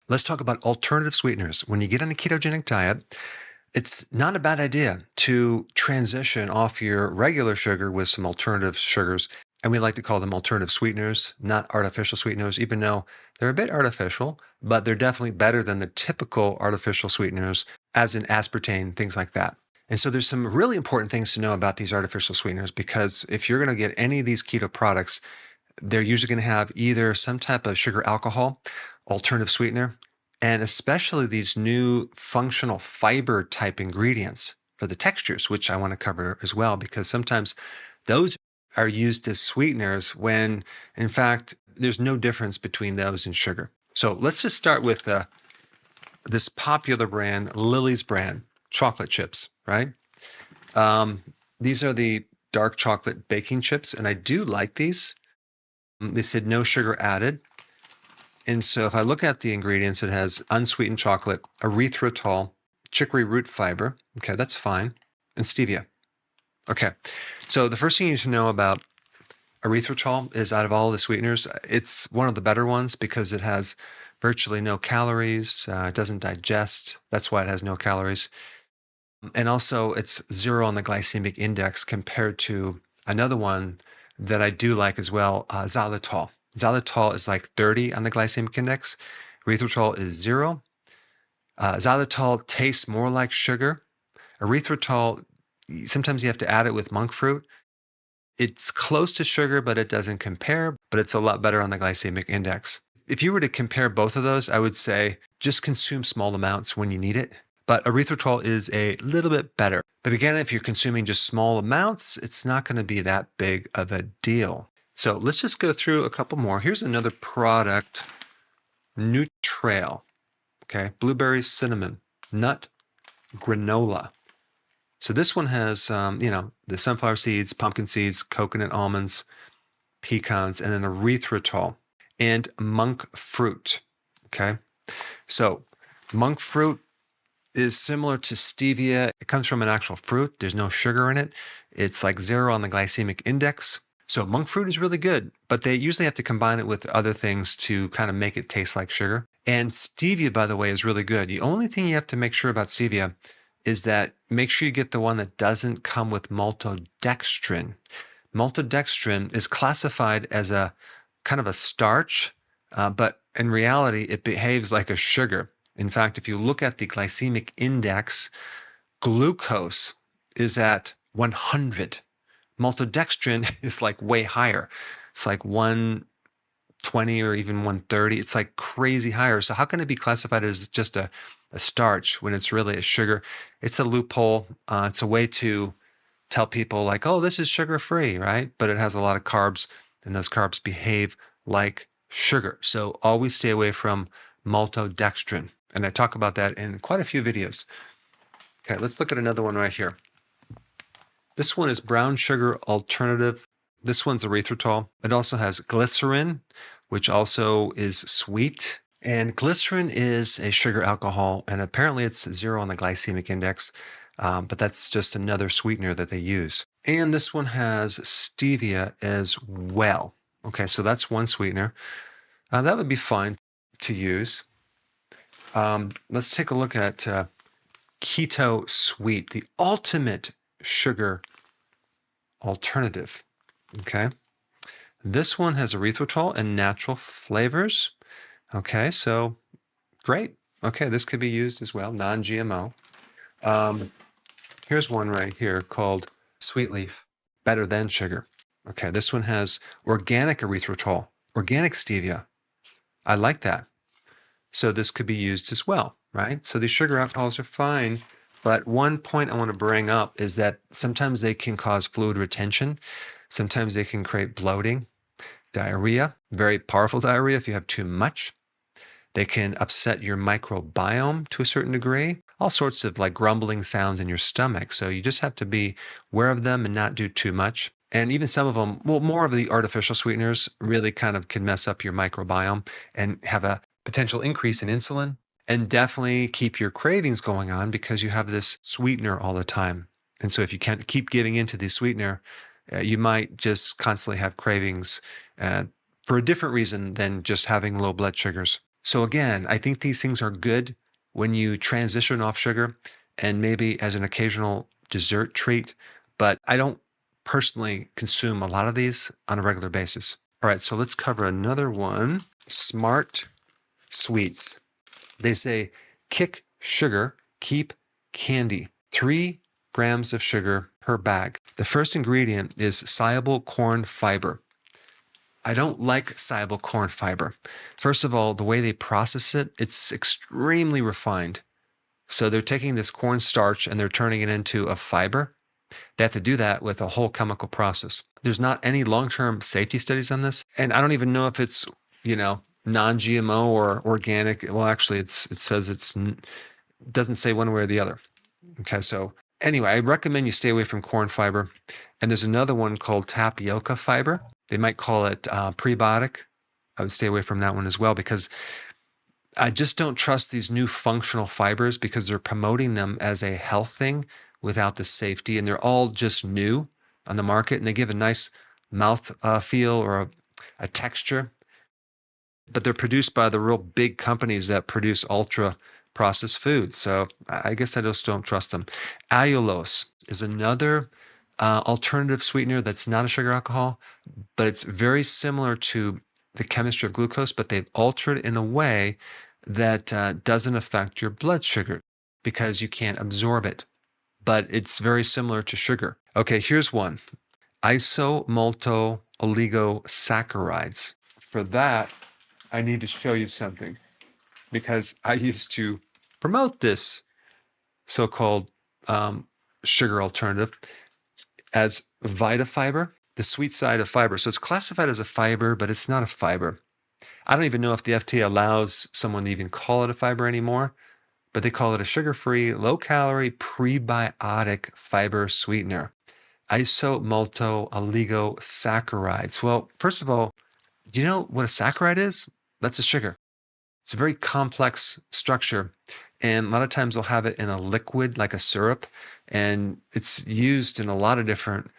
Let's talk about alternative sweeteners. When you get on a ketogenic diet, it's not a bad idea to transition off your regular sugar with some alternative sugars. And we like to call them alternative sweeteners, not artificial sweeteners, even though they're a bit artificial, but they're definitely better than the typical artificial sweeteners, as in aspartame, things like that. And so there's some really important things to know about these artificial sweeteners because if you're going to get any of these keto products, they're usually going to have either some type of sugar alcohol, alternative sweetener, and especially these new functional fiber type ingredients for the textures, which I want to cover as well, because sometimes those are used as sweeteners when, in fact, there's no difference between those and sugar. So let's just start with this popular brand, Lily's brand, chocolate chips, right? Um, these are the dark chocolate baking chips, and I do like these. They said no sugar added. And so if I look at the ingredients, it has unsweetened chocolate, erythritol, chicory root fiber. Okay, that's fine. And stevia. Okay. So the first thing you need to know about erythritol is out of all the sweeteners, it's one of the better ones because it has virtually no calories. It doesn't digest. That's why it has no calories. And also, it's zero on the glycemic index compared to another one that I do like as well, xylitol. Xylitol is like 30 on the glycemic index. Erythritol is zero. Xylitol tastes more like sugar. Erythritol, sometimes you have to add it with monk fruit. It's close to sugar, but it doesn't compare, but it's a lot better on the glycemic index. If you were to compare both of those, I would say just consume small amounts when you need it. But erythritol is a little bit better. But again, if you're consuming just small amounts, it's not going to be that big of a deal. So let's just go through a couple more. Here's another product, Nutrail. Okay, blueberry cinnamon nut granola. So this one has, the sunflower seeds, pumpkin seeds, coconut almonds, pecans, and then erythritol and monk fruit. Okay, so monk fruit is similar to stevia. It comes from an actual fruit. There's no sugar in it. It's like zero on the glycemic index. So monk fruit is really good, but they usually have to combine it with other things to kind of make it taste like sugar. And stevia, by the way, is really good. The only thing you have to make sure about stevia is that make sure you get the one that doesn't come with maltodextrin. Maltodextrin is classified as a kind of a starch, but in reality, it behaves like a sugar. In fact, if you look at the glycemic index, glucose is at 100. Maltodextrin is like way higher. It's like 120 or even 130. It's like crazy higher. So how can it be classified as just a starch when it's really a sugar? It's a loophole. It's a way to tell people like, oh, this is sugar free, right? But it has a lot of carbs, and those carbs behave like sugar. So always stay away from maltodextrin. And I talk about that in quite a few videos. Okay, let's look at another one right here. This one is brown sugar alternative. This one's erythritol. It also has glycerin, which also is sweet. And glycerin is a sugar alcohol, and apparently it's zero on the glycemic index, but that's just another sweetener that they use. And this one has stevia as well. Okay, so that's one sweetener. That would be fine to use. Let's take a look at Keto Sweet, the ultimate sugar alternative. Okay, this one has erythritol and natural flavors. Okay, so great. Okay, this could be used as well, non-GMO. Here's one right here called Sweet Leaf, better than sugar. Okay, this one has organic erythritol, organic stevia. I like that. So this could be used as well, right? So these sugar alcohols are fine, but one point I want to bring up is that sometimes they can cause fluid retention. Sometimes they can create bloating, diarrhea, very powerful diarrhea if you have too much. They can upset your microbiome to a certain degree, all sorts of like grumbling sounds in your stomach. So you just have to be aware of them and not do too much. And even some of them, well, more of the artificial sweeteners really kind of can mess up your microbiome and have a potential increase in insulin and definitely keep your cravings going on because you have this sweetener all the time. And so if you can't keep giving into the sweetener, you might just constantly have cravings for a different reason than just having low blood sugars. So again, I think these things are good when you transition off sugar and maybe as an occasional dessert treat, but I don't personally consume a lot of these on a regular basis. All right, so let's cover another one. Smart sweets. They say kick sugar, keep candy. 3 grams of sugar per bag. The first ingredient is soluble corn fiber. I don't like soluble corn fiber. First of all, the way they process it, it's extremely refined. So they're taking this corn starch and they're turning it into a fiber. They have to do that with a whole chemical process. There's not any long-term safety studies on this, and I don't even know if it's, non-GMO or organic. Well, actually, it says doesn't say one way or the other. Okay, so anyway, I recommend you stay away from corn fiber. And there's another one called tapioca fiber. They might call it prebiotic. I would stay away from that one as well because I just don't trust these new functional fibers because they're promoting them as a health thing without the safety. And they're all just new on the market and they give a nice mouth feel or a texture, but they're produced by the real big companies that produce ultra processed foods. So I guess I just don't trust them. Allulose is another alternative sweetener that's not a sugar alcohol, but it's very similar to the chemistry of glucose, but they've altered in a way that doesn't affect your blood sugar because you can't absorb it. But it's very similar to sugar. Okay, here's one. Isomalto oligosaccharides. For that, I need to show you something because I used to promote this so-called sugar alternative as Vitafiber, the sweet side of fiber. So it's classified as a fiber, but it's not a fiber. I don't even know if the FDA allows someone to even call it a fiber anymore, but they call it a sugar-free, low-calorie, prebiotic fiber sweetener. Isomalto oligosaccharides. Well, first of all, do you know what a saccharide is? That's a sugar. It's a very complex structure. And a lot of times they'll have it in a liquid, like a syrup. And it's used in a lot of different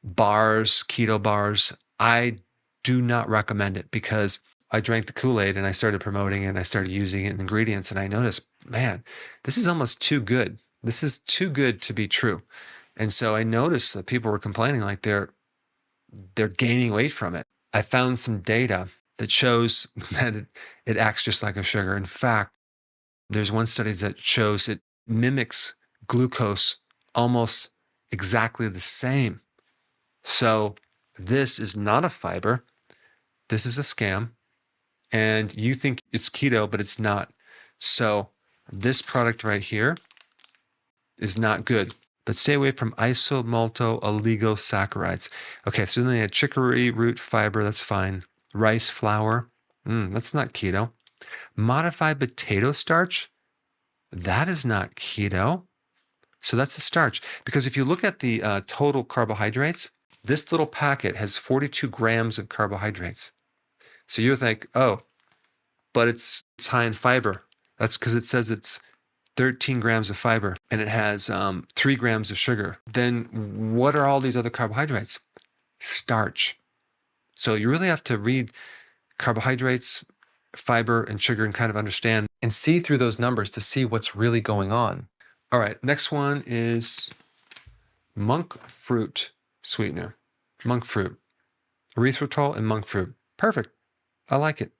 bars, keto bars. I do not recommend it because I drank the Kool-Aid and I started promoting it and I started using it in ingredients. And I noticed, man, this is almost too good. This is too good to be true. And so I noticed that people were complaining like they're gaining weight from it. I found some data that shows that it acts just like a sugar. In fact, there's one study that shows it mimics glucose almost exactly the same. So this is not a fiber. This is a scam. And you think it's keto, but it's not. So this product right here is not good. But stay away from isomalto oligosaccharides. Okay, so then they had chicory root fiber, that's fine. Rice flour, that's not keto. Modified potato starch, that is not keto. So that's the starch. Because if you look at the total carbohydrates, this little packet has 42 grams of carbohydrates. So you're like, oh, but it's high in fiber. That's because it says it's 13 grams of fiber and it has 3 grams of sugar. Then what are all these other carbohydrates? Starch. So you really have to read carbohydrates, fiber, and sugar and kind of understand and see through those numbers to see what's really going on. All right, next one is monk fruit sweetener. Monk fruit. Erythritol and monk fruit. Perfect. I like it.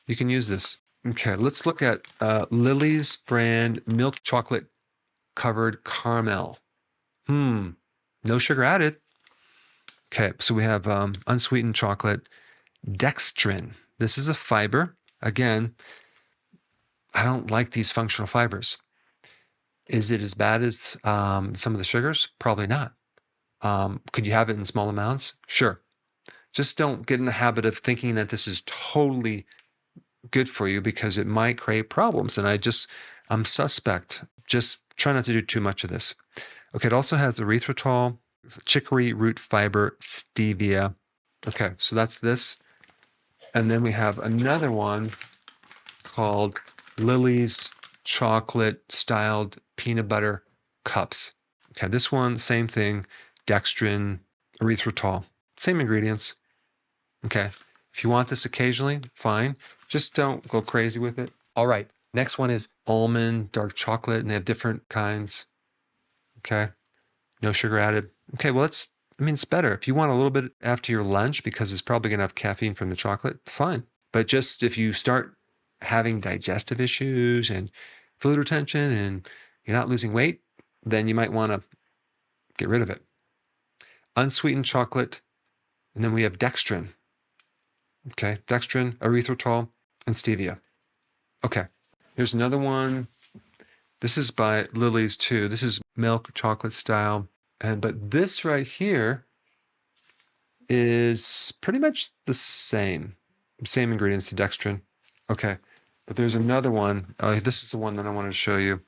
You can use this. Okay, let's look at Lily's brand milk chocolate covered caramel. No sugar added. Okay, so we have unsweetened chocolate. Dextrin. This is a fiber. Again, I don't like these functional fibers. Is it as bad as some of the sugars? Probably not. Could you have it in small amounts? Sure. Just don't get in the habit of thinking that this is totally good for you because it might create problems. And I'm suspect. Just try not to do too much of this. Okay, it also has erythritol, chicory root fiber, stevia. Okay, so that's this. And then we have another one called Lily's chocolate styled peanut butter cups. Okay, this one, same thing, dextrin, erythritol, same ingredients. Okay, if you want this occasionally, fine. Just don't go crazy with it. All right. Next one is almond, dark chocolate, and they have different kinds. Okay. No sugar added. Okay. Well, it's better. If you want a little bit after your lunch because it's probably going to have caffeine from the chocolate, fine. But just if you start having digestive issues and fluid retention and you're not losing weight, then you might want to get rid of it. Unsweetened chocolate. And then we have dextrin. Okay. Dextrin, erythritol, and stevia. Okay. Here's another one. This is by Lily's too. This is milk chocolate style. But this right here is pretty much the same ingredients, the dextrin. Okay. But there's another one. This is the one that I wanted to show you.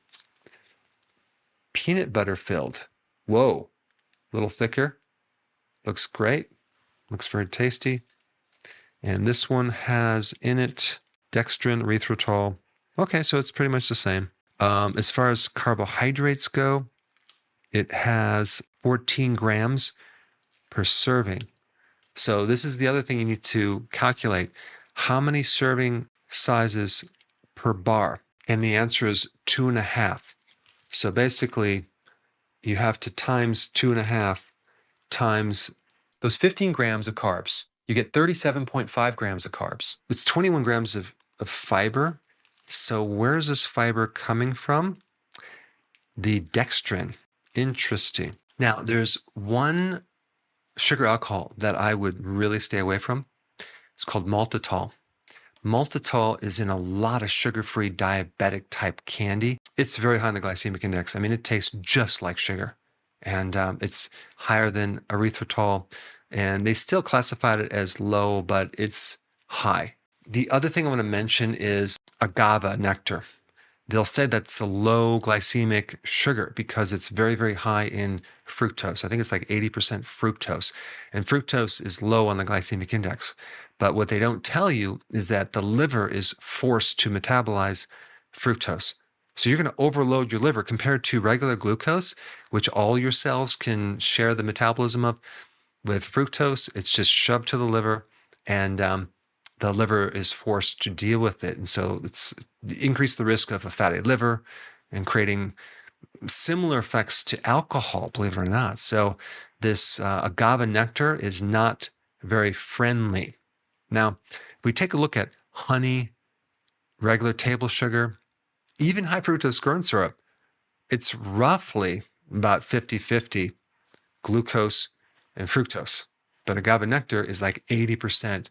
Peanut butter filled. Whoa. A little thicker. Looks great. Looks very tasty. And this one has in it dextrin, erythritol. Okay, so it's pretty much the same. As far as carbohydrates go, it has 14 grams per serving. So this is the other thing you need to calculate. How many serving sizes per bar? And the answer is 2.5. So basically, you have to times 2.5 times those 15 grams of carbs. You get 37.5 grams of carbs. It's 21 grams of fiber. So where's this fiber coming from? The dextrin. Interesting. Now, there's one sugar alcohol that I would really stay away from. It's called maltitol. Maltitol is in a lot of sugar-free diabetic type candy. It's very high in the glycemic index. I mean, it tastes just like sugar. And it's higher than erythritol. And they still classified it as low, but it's high. The other thing I want to mention is agave nectar. They'll say that's a low glycemic sugar because it's very, very high in fructose. I think it's like 80% fructose. And fructose is low on the glycemic index. But what they don't tell you is that the liver is forced to metabolize fructose. So you're going to overload your liver compared to regular glucose, which all your cells can share the metabolism of. With fructose, it's just shoved to the liver, and the liver is forced to deal with it. And so it's increased the risk of a fatty liver and creating similar effects to alcohol, believe it or not. So this agave nectar is not very friendly. Now, if we take a look at honey, regular table sugar, even high fructose corn syrup, it's roughly about 50-50 glucose and fructose. But agave nectar is like 80%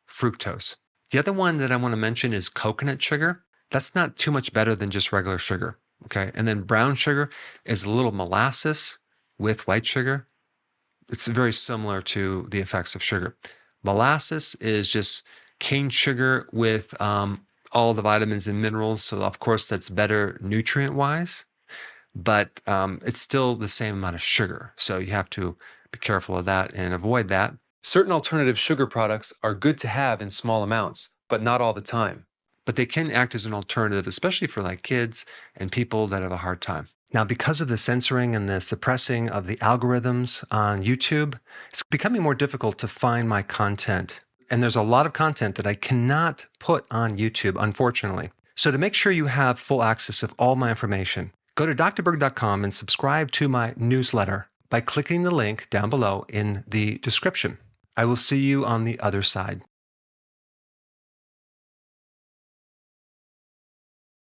fructose. The other one that I want to mention is coconut sugar. That's not too much better than just regular sugar. Okay. And then brown sugar is a little molasses with white sugar. It's very similar to the effects of sugar. Molasses is just cane sugar with all the vitamins and minerals. So, of course, that's better nutrient wise, but it's still the same amount of sugar. So, you have to be careful of that and avoid that. Certain alternative sugar products are good to have in small amounts, but not all the time. But they can act as an alternative, especially for like kids and people that have a hard time. Now, because of the censoring and the suppressing of the algorithms on YouTube, it's becoming more difficult to find my content. And there's a lot of content that I cannot put on YouTube, unfortunately. So to make sure you have full access of all my information, go to drberg.com and subscribe to my newsletter by clicking the link down below in the description. I will see you on the other side.